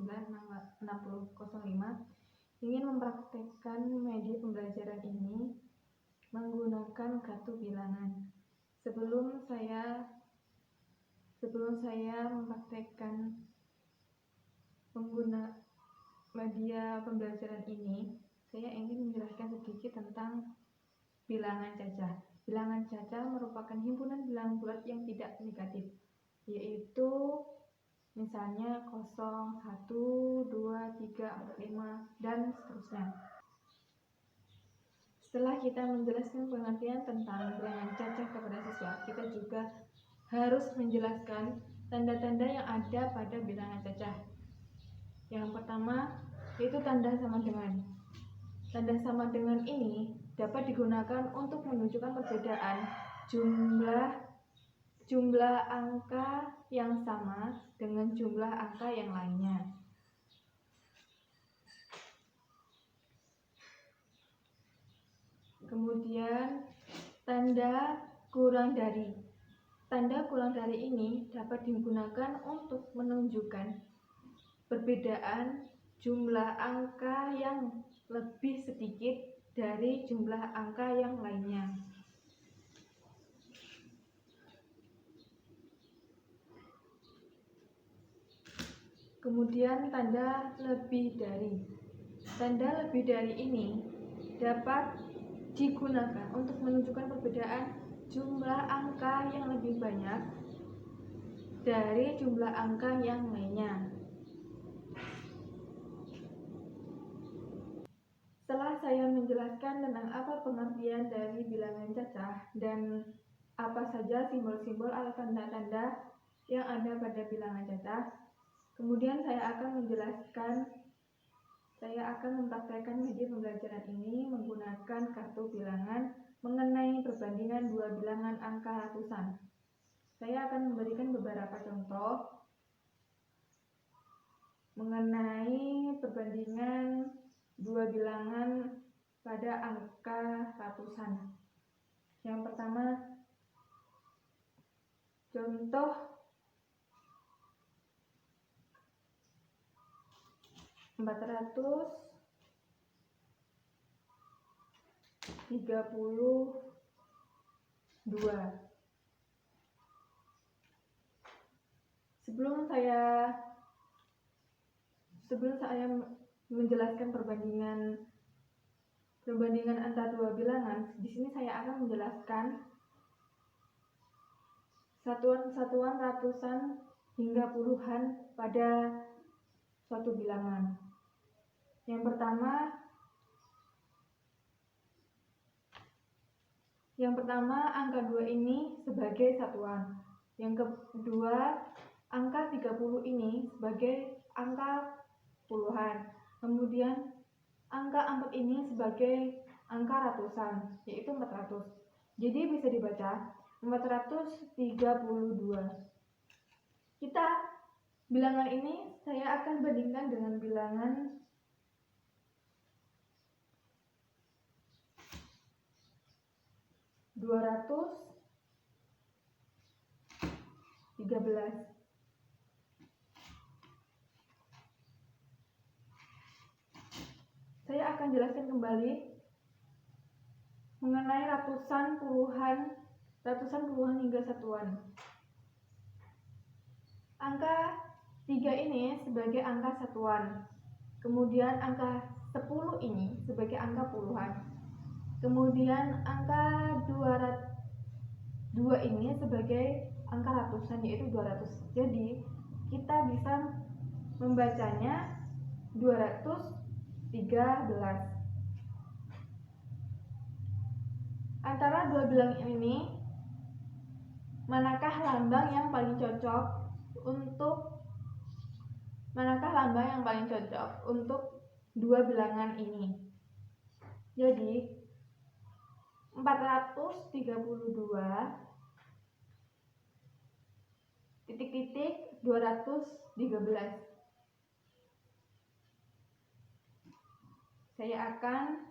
196005 ingin mempraktekkan media pembelajaran ini menggunakan kartu bilangan. Sebelum saya mempraktekkan pengguna media pembelajaran ini, saya ingin menjelaskan sedikit tentang bilangan cacah. Bilangan cacah merupakan himpunan bilangan bulat yang tidak negatif, yaitu misalnya 0, 1, 2, 3, 4, 5, dan seterusnya. Setelah kita menjelaskan pengertian tentang bilangan cacah kepada siswa, kita juga harus menjelaskan tanda-tanda yang ada pada bilangan cacah. Yang pertama, yaitu tanda sama dengan. Tanda sama dengan ini dapat digunakan untuk menunjukkan perbedaan jumlah angka yang sama dengan jumlah angka yang lainnya. Kemudian tanda kurang dari. Tanda kurang dari ini dapat digunakan untuk menunjukkan perbedaan jumlah angka yang lebih sedikit dari jumlah angka yang lainnya. Kemudian tanda lebih dari. Tanda lebih dari ini dapat digunakan untuk menunjukkan perbedaan jumlah angka yang lebih banyak dari jumlah angka yang lainnya. Setelah saya menjelaskan tentang apa pengertian dari bilangan cacah dan apa saja simbol-simbol atau tanda-tanda yang ada pada bilangan cacah, kemudian saya akan mempraktikkan media pembelajaran ini menggunakan kartu bilangan mengenai perbandingan dua bilangan angka ratusan. Saya akan memberikan beberapa contoh mengenai perbandingan dua bilangan pada angka ratusan. Yang pertama, contoh 432. Sebelum saya menjelaskan perbandingan antara dua bilangan, di sini saya akan menjelaskan satuan-satuan ratusan hingga puluhan pada suatu bilangan. Yang pertama angka 2 ini sebagai satuan. Yang kedua, angka 30 ini sebagai angka puluhan. Kemudian angka 4 ini sebagai angka ratusan, yaitu 400. Jadi bisa dibaca 432. Bilangan ini saya akan bandingkan dengan bilangan 213. Saya akan jelaskan kembali mengenai ratusan, puluhan hingga satuan. Angka 3 ini sebagai angka satuan. Kemudian angka 10 ini sebagai angka puluhan. Kemudian angka 2 ini sebagai angka ratusan, yaitu 200. Jadi kita bisa membacanya 213. Antara dua bilangan ini, manakah lambang yang paling cocok untuk dua bilangan ini? Jadi 432 213. Saya akan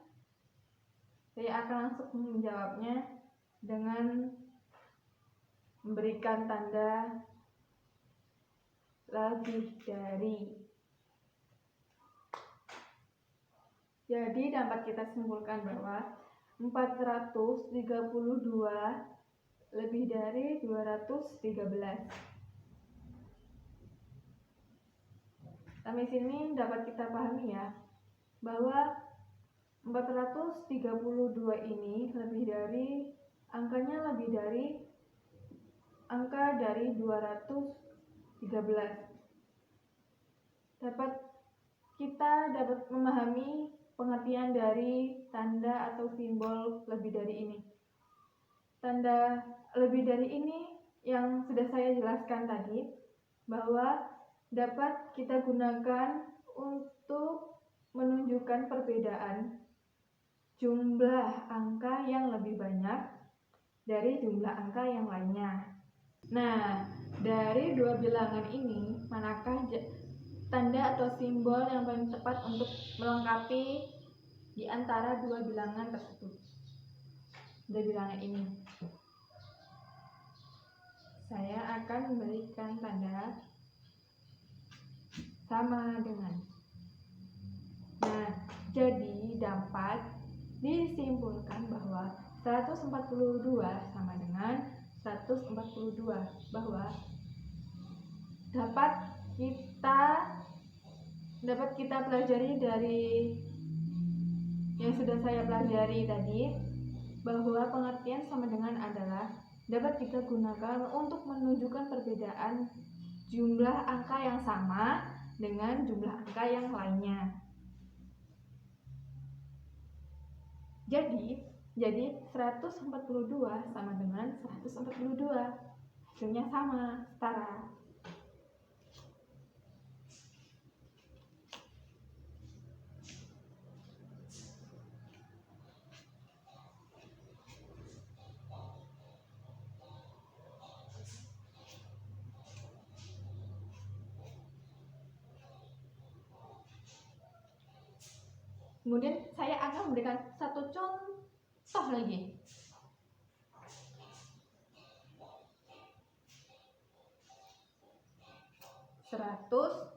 langsung menjawabnya dengan memberikan tanda lebih dari. Jadi dapat kita simpulkan bahwa 432 lebih dari 213. Sampai sini dapat kita pahami ya, bahwa 432 ini angkanya lebih dari angka dari 213. Kita dapat memahami pengertian dari tanda atau simbol lebih dari ini. Tanda lebih dari ini yang sudah saya jelaskan tadi, bahwa dapat kita gunakan untuk menunjukkan perbedaan jumlah angka yang lebih banyak dari jumlah angka yang lainnya. Nah, dari dua bilangan ini, manakah tanda atau simbol yang paling tepat untuk melengkapi di antara dua bilangan tersebut? Dua bilangan ini. Saya akan memberikan tanda sama dengan. Nah, jadi dapat disimpulkan bahwa 142 sama dengan 142, bahwa dapat kita pelajari dari yang sudah saya pelajari tadi, bahwa pengertian sama dengan adalah dapat kita gunakan untuk menunjukkan perbedaan jumlah angka yang sama dengan jumlah angka yang lainnya. Jadi 142 sama dengan 142, hasilnya sama, setara. Kemudian saya akan memberikan satu contoh lagi. Seratus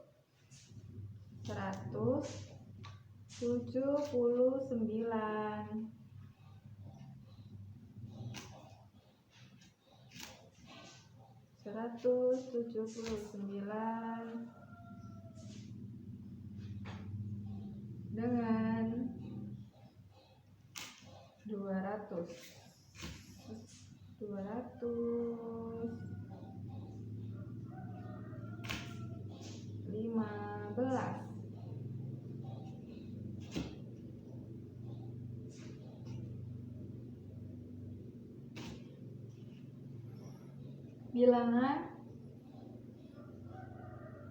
179 dengan 215.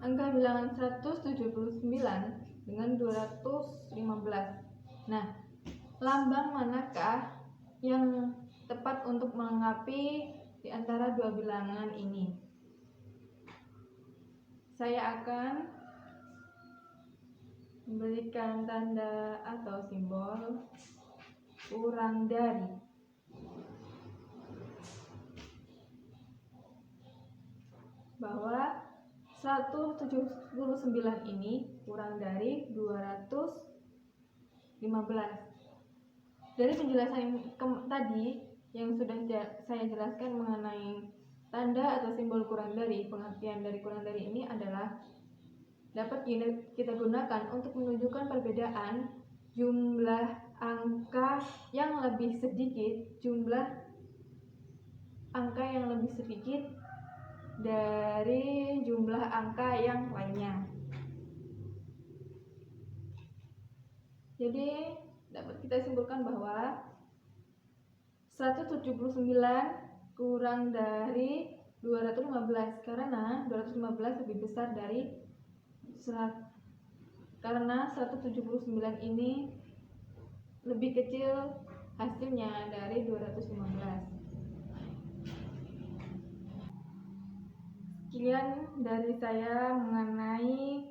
Angka bilangan 179 dengan 215. Nah, lambang manakah yang tepat untuk melengkapi di antara dua bilangan ini? Saya akan memberikan tanda atau simbol kurang dari. Bahwa 179 ini kurang dari 215. Dari penjelasan tadi yang sudah saya jelaskan mengenai tanda atau simbol kurang dari, pengertian dari kurang dari ini adalah dapat kita gunakan untuk menunjukkan perbedaan jumlah angka yang lebih sedikit, dari jumlah angka yang lainnya. Jadi dapat kita simpulkan bahwa 179 kurang dari 215 karena 215 lebih besar dari karena 179 ini lebih kecil hasilnya dari 215. Sekian dari saya mengenai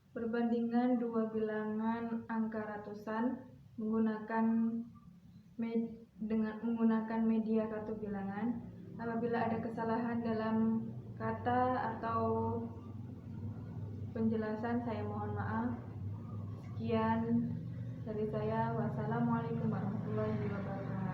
perbandingan dua bilangan angka ratusan menggunakan media kartu bilangan. Apabila ada kesalahan dalam kata atau penjelasan, saya mohon maaf. Sekian, Dari saya, wassalamualaikum warahmatullahi wabarakatuh.